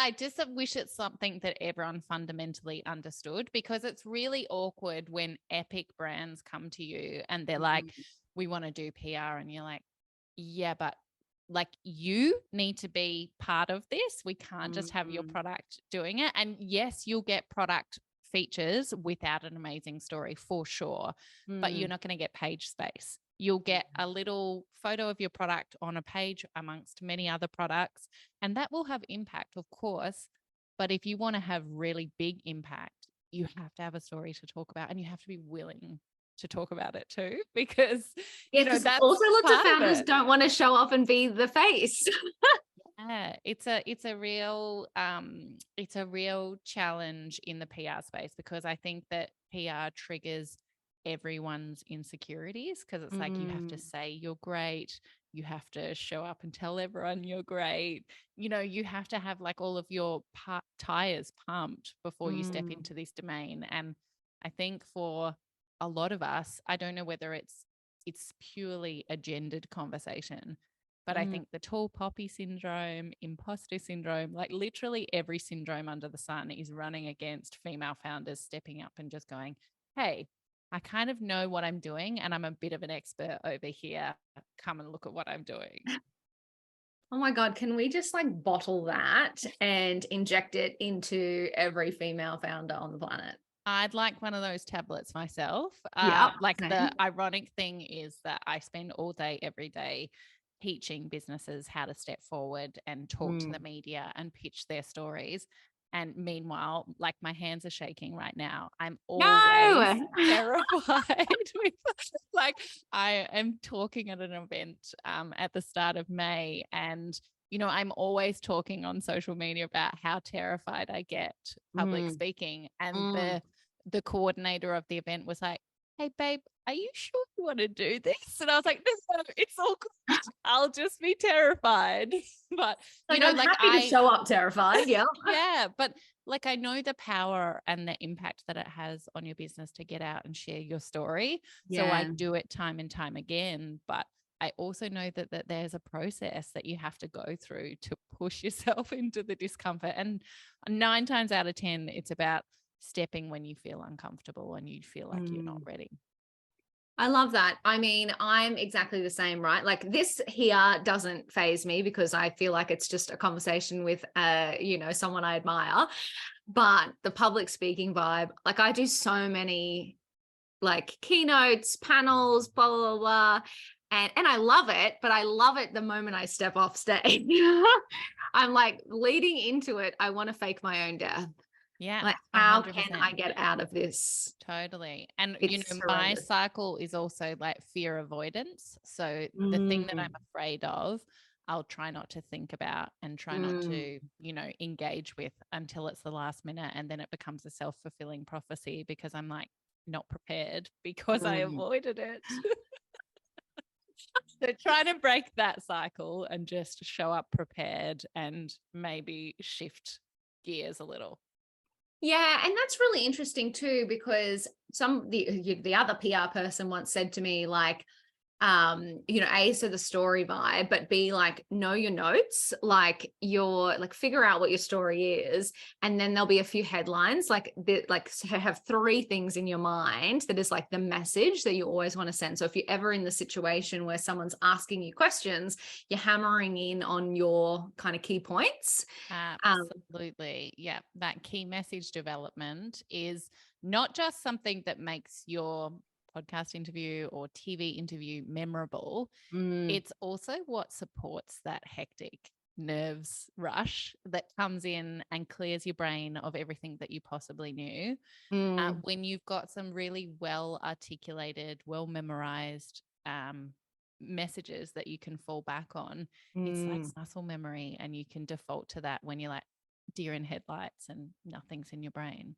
I just wish it's something that everyone fundamentally understood, because it's really awkward when epic brands come to you and they're like, we want to do PR. And you're like, yeah, but like you need to be part of this. We can't just have your product doing it. And yes, you'll get product features without an amazing story for sure, but you're not going to get page space. You'll get a little photo of your product on a page amongst many other products, and that will have impact, of course. But if you want to have really big impact, you have to have a story to talk about, and you have to be willing to talk about it too, because that's also lots of founders don't want to show up and be the face. Yeah, it's a real challenge in the PR space, because I think that PR triggers everyone's insecurities, because it's like you have to say you're great, you have to show up and tell everyone you're great, you have to have like all of your tires pumped before you step into this domain. And I think for a lot of us, I don't know whether it's purely a gendered conversation, but I think the tall poppy syndrome, imposter syndrome, like literally every syndrome under the sun is running against female founders stepping up and just going, hey, I kind of know what I'm doing and I'm a bit of an expert over here. Come and look at what I'm doing. Oh my God, can we just like bottle that and inject it into every female founder on the planet? I'd like one of those tablets myself. Same. The ironic thing is that I spend all day, every day teaching businesses how to step forward and talk to the media and pitch their stories. And meanwhile, like my hands are shaking right now. I'm always terrified with, like, I am talking at an event at the start of May, and I'm always talking on social media about how terrified I get public speaking. And the coordinator of the event was like, hey, babe, are you sure you want to do this? And I was like, no, it's all good. I'll just be terrified. But, I'm happy to show up terrified. Yeah. Yeah. But like, I know the power and the impact that it has on your business to get out and share your story. Yeah. So I do it time and time again. But I also know that there's a process that you have to go through to push yourself into the discomfort. And 9 times out of 10, it's about stepping when you feel uncomfortable and you feel like you're not ready. I love that. I mean, I'm exactly the same, right? Like this here doesn't faze me because I feel like it's just a conversation with, someone I admire. But the public speaking vibe, like I do so many like keynotes, panels, blah, blah, blah. And I love it, but I love it the moment I step off stage. I'm like leading into it. I want to fake my own death. Yeah. Like, how 100%. can I get out of this? Totally. And, my cycle is also like fear avoidance. So the thing that I'm afraid of, I'll try not to think about and try not to, engage with until it's the last minute. And then it becomes a self-fulfilling prophecy because I'm like not prepared because I avoided it. So try to break that cycle and just show up prepared and maybe shift gears a little. Yeah, and that's really interesting too, because the other PR person once said to me, like, A, so the story vibe, but B, like, know your notes, like figure out what your story is. And then there'll be a few headlines, have 3 things in your mind that is like the message that you always want to send. So if you're ever in the situation where someone's asking you questions, you're hammering in on your kind of key points. Absolutely. Yeah. That key message development is not just something that makes your podcast interview or TV interview memorable. It's also what supports that hectic nerves rush that comes in and clears your brain of everything that you possibly knew. When you've got some really well articulated, well memorized messages that you can fall back on, it's like muscle memory, and you can default to that when you're like deer in headlights and nothing's in your brain.